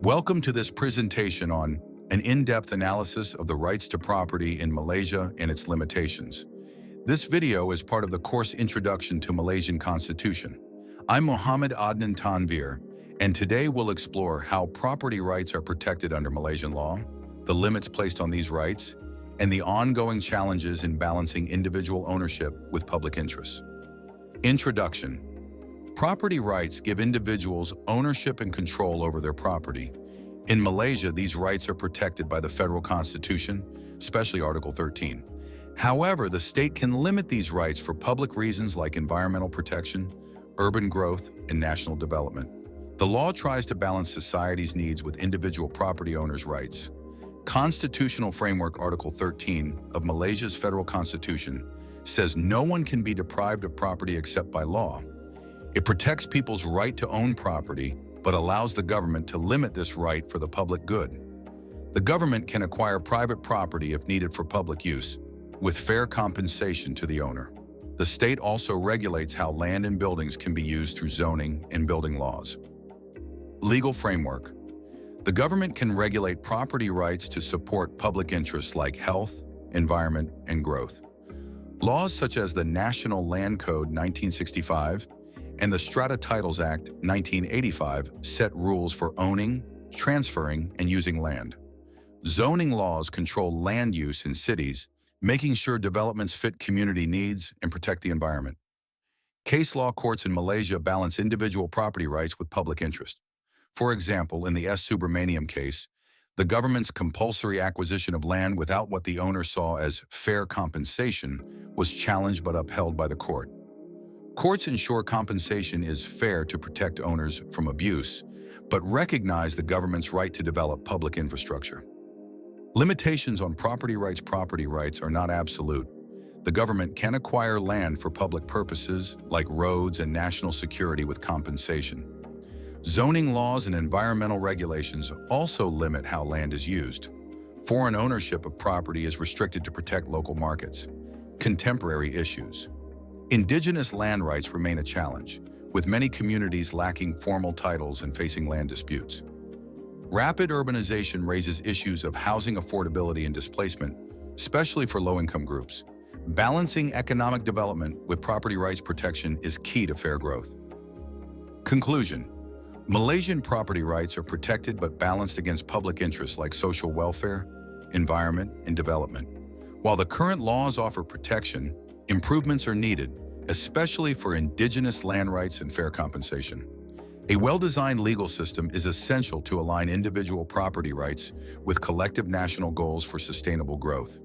Welcome to this presentation on an in-depth analysis of the rights to property in Malaysia and its limitations. This video is part of the course Introduction to Malaysian Constitution. I'm Muhammad Adnan Tanvir, and today we'll explore how property rights are protected under Malaysian law, the limits placed on these rights, and the ongoing challenges in balancing individual ownership with public interests. Introduction. Property rights give individuals ownership and control over their property. In Malaysia, these rights are protected by the federal constitution, especially Article 13. However, the state can limit these rights for public reasons like environmental protection, urban growth, and national development. The law tries to balance society's needs with individual property owners' rights. Constitutional Framework Article 13 of Malaysia's federal constitution says no one can be deprived of property except by law. It protects people's right to own property, but allows the government to limit this right for the public good. The government can acquire private property if needed for public use, with fair compensation to the owner. The state also regulates how land and buildings can be used through zoning and building laws. Legal framework. The government can regulate property rights to support public interests like health, environment, and growth. Laws such as the National Land Code 1965 and the Strata Titles Act 1985 set rules for owning, transferring, and using land. Zoning laws control land use in cities, making sure developments fit community needs and protect the environment. Case law courts in Malaysia balance individual property rights with public interest. For example, in the S. Subramaniam case, the government's compulsory acquisition of land without what the owner saw as fair compensation was challenged but upheld by the court. Courts ensure compensation is fair to protect owners from abuse, but recognize the government's right to develop public infrastructure. Limitations on property rights are not absolute. The government can acquire land for public purposes, like roads and national security with compensation. Zoning laws and environmental regulations also limit how land is used. Foreign ownership of property is restricted to protect local markets. Contemporary issues. Indigenous land rights remain a challenge, with many communities lacking formal titles and facing land disputes. Rapid urbanization raises issues of housing affordability and displacement, especially for low-income groups. Balancing economic development with property rights protection is key to fair growth. Conclusion. Malaysian property rights are protected but balanced against public interests like social welfare, environment, and development. While the current laws offer protection, improvements are needed, especially for indigenous land rights and fair compensation. A well-designed legal system is essential to align individual property rights with collective national goals for sustainable growth.